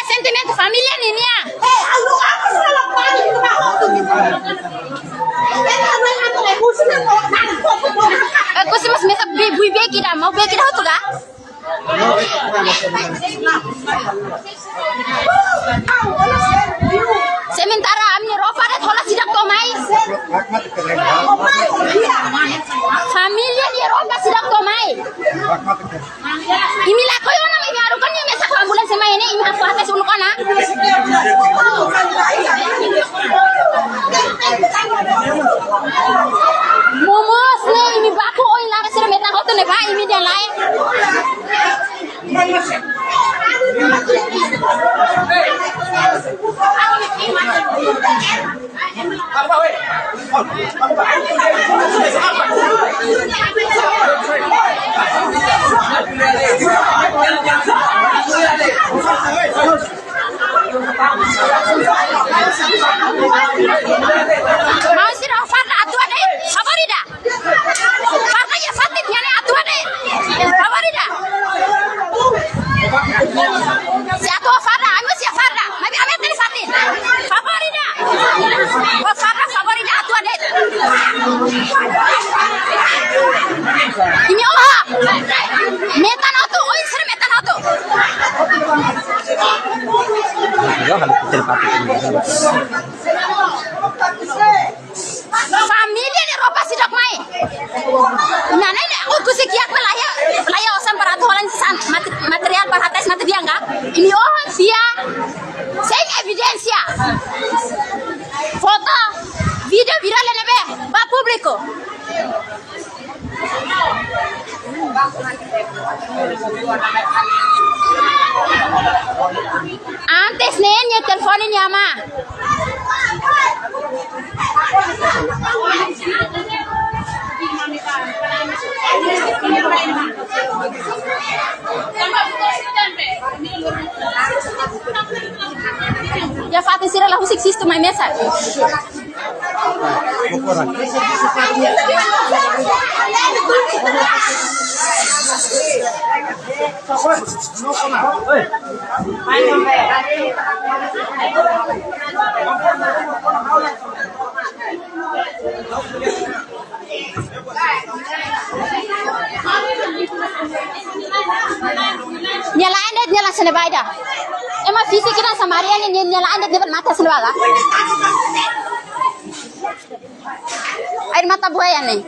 Sentimento familia ini ya. Aku sih mas meta bui kita mau kita itu kah? Sementara kami rofa ada thola sidak tomai. Familia di rofa sidak tomai. Imi lah koyo na imi arukan ni mesa ambulans sama ini imi aku atas ulu kana. Momos ne imi baku oi la kasira meta hoto ne ba imi dia lai. Mau sih Farda atu ada favorita. Farda ya fatit yani atu ada favorita. Si aku Farda, aku si Farda. Tapi ame tadi fatit. Favorita. Oh Farda favorita atu ada. Ini oha. Metan atu, oi sir metan atu. Familia ni ropa sidak mai. Nana ni aku sekiak pelaya osam peraturan material perhatas mati dia enggak. Ini oh dia, saya evidencia, foto, video viral ni be, ba publiko. Antes nenya teleponnya ama. Ya Fatih sira lahu siksi to my message. Nyalain deh, nyala sana baida. Emang fisik kita sama Maria nih nyalain deh depan mata sana baga. Air mata buaya nih.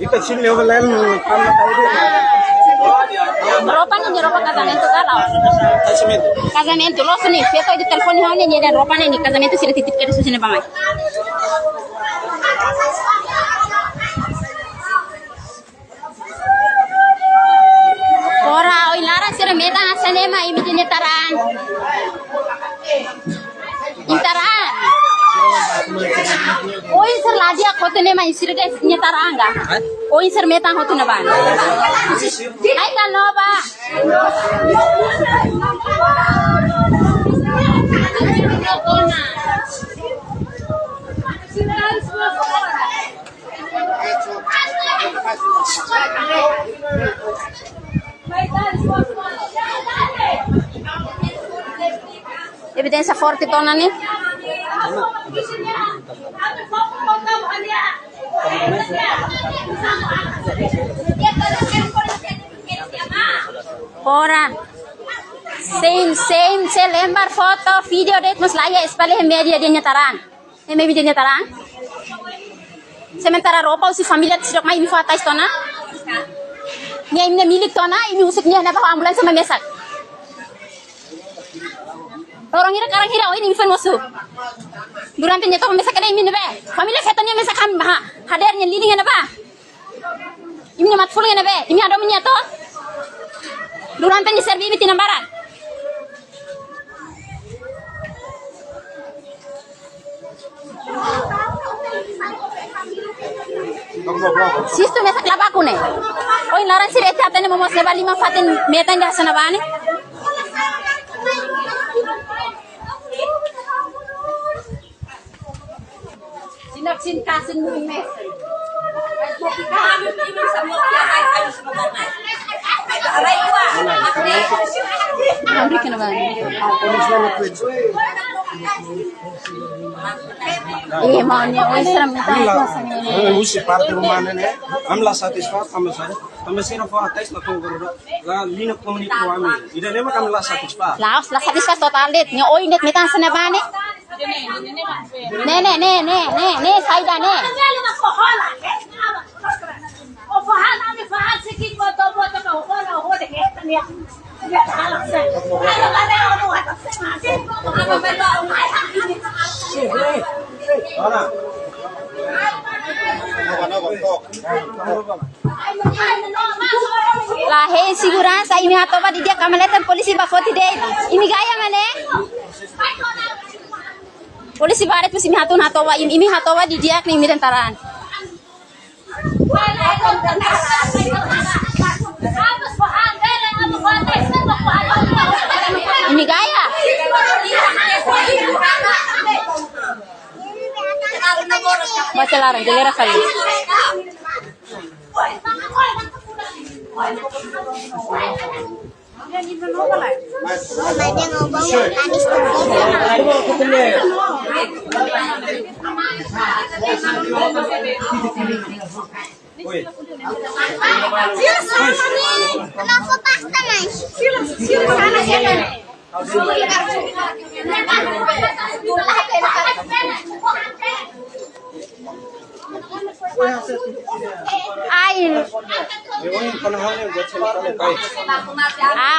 Itu sini level lain Ropa nih ropa casamento kalau. Casamento lo sini, saya tahu di telepon ini nyeda ropa nih casamento sudah titip ke sini pamai. Ora, oi lara sira meta asane ma imidine taran. Intaran. Oi sir ladia khotne ma isir ga nyetaranga. Oi sir meta hotuna ban. Ai kan no ba. Evidencia forte tona nih. Ora. Same se lembar foto video det mus laya espale media dia nyataran. Video nyataran. Sementara ropa usi familia tidak mai info atas tona. Nya imne milik tona ini usuknya na bawa ambulans sama mesak. Orang ini karang hira ini info musuh. Durante nyetok mesak ada ini nebe. Familia setannya mesak ham hadernya leading nebe. Ini matful nebe. Ini ada menyetok. Durante ni servi ini tinambaran. Sisto mesak labaku ne. Oi laran sire tatane mo mos leba 5 fatin metan dah sana bani. Sin kasin mo mes. Amri kena bani. Iya maunya oi seram minta usi parte rumah ne amla satisfat kami sada kami sira fo atais na tunggu la lina komuniti kami ida ne kami la satisfat la satisfat total det nya oi net metan sana bani ne saida ne Lahe segurança ini atau di dia kamaletan polisi bafoti deh ini gaya mana polisi baret pun ini hatowa ini hatowa di dia nih mirentaraan ini gaya baca larang jelera kali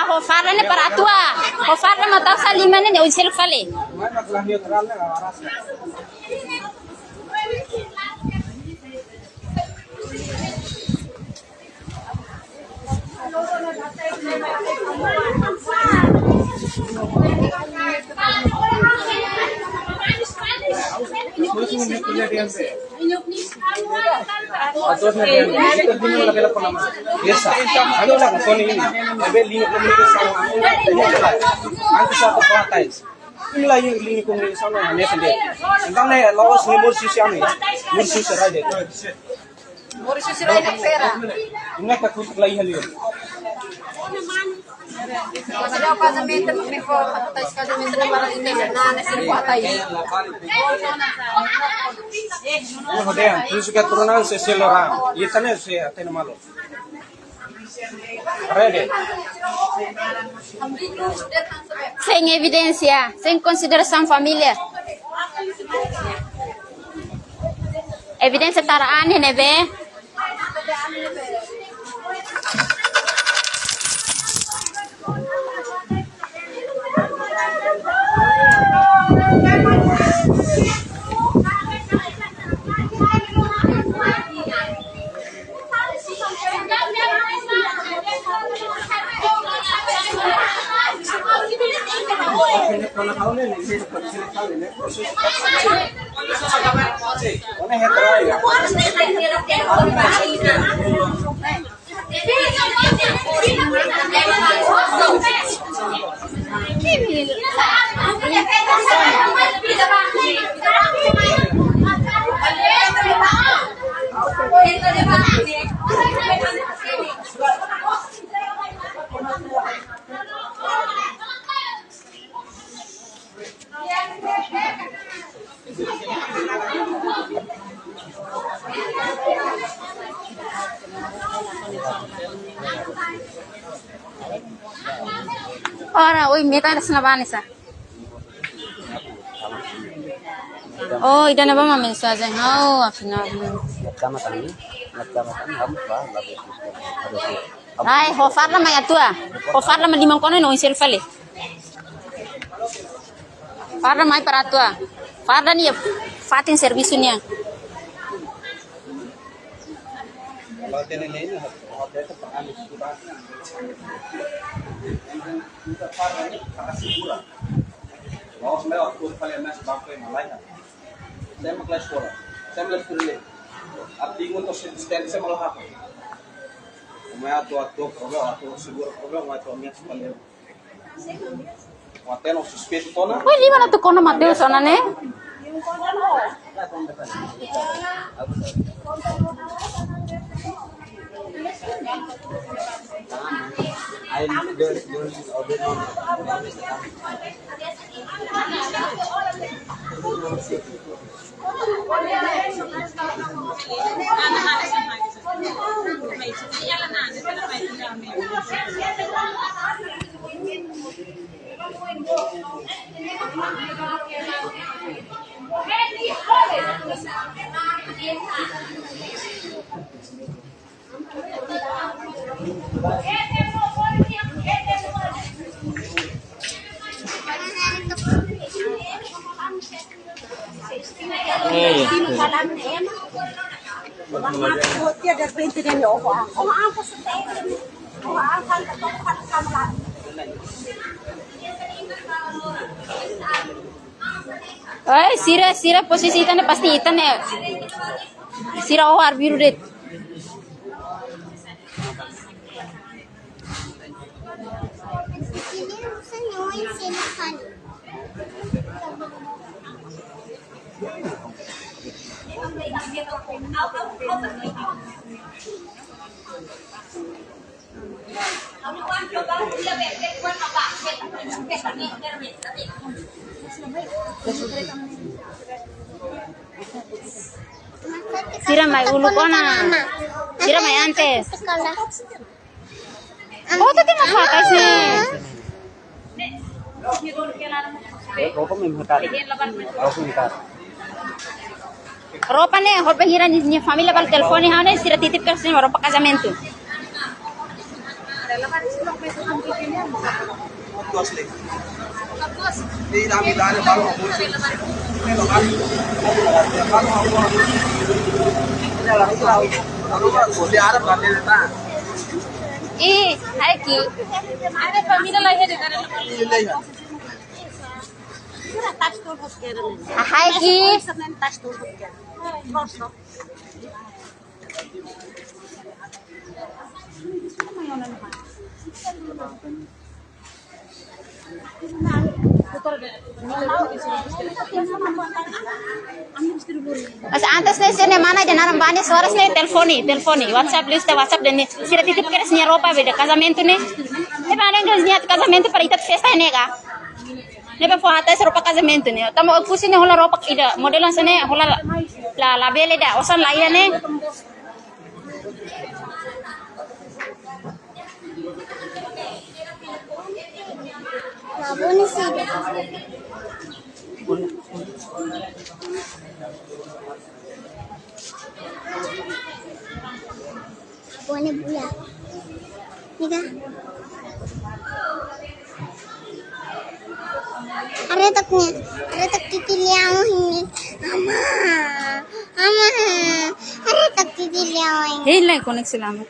ho farne para tua ho farne mata salimane ne usel kale Terus ini punya dia be. Atos na dia. Ito din mo lakala ko naman. Yes, ano lang ko ni. Ebe lino ko ni sa antes sa ko patais. Ila yung lini ko ni sa na ne sende. Endang na lawas ni mur sisi ami. Mur sisi ra de. Mur sisi ra de pera. Ingat ka kutuk lai hali. Kasi daw casamento before tayo casamento na para ini na nasir ko atay. Oh dia, terus ka turunan se selera. Itane se atay na malo. Ready. Sem evidência, sem consideração família. Evidência taraan ne be. Ora, uy, meta na banisa. Oh, ida na ba ma-mensaje? Oh, afinal. Ay, hofar la may atua. Hofar la malimang kono no insil fale. Farla may para atua. Farla niya fatin servisu niya. Vamos melhor, tudo falei mais baixo aí, malai. Sempre classe fora. Sempre les kurile. Abdi untuk sistem saya malah apa? Umaya tu program, tu seguro program, tu minyak sekali. Wateno suspeito tona. Uy, di ba na to kono Mateo sana ne? Ay, sira posisi itan pasti itan ya. Sira ohar biru det. Sira may ulo ko na. Sira may antes. Oh, tadi mapakas eh. Ropa ne, ropa hira ni familia bal telefone ha ne, sira titip kasi ropa casamento. Hai ki, ada familia lain di sana. Hai Ki. Mas antes nih sini mana aja naram banyak suara nih telfoni WhatsApp lista WhatsApp dan nih sudah titip ke resnya ropa beda casamento nih mana yang resnya casamento para itat festa ini kah nih pa foto ropa casamento nih tamo pusin nih hola ropa ida modelan sini hola la bele da osan lain nih Babone sih. Babone buya. Nika. Are tak titiliang ini. Ama. Are tak titiliang. Hey, like connect selamat.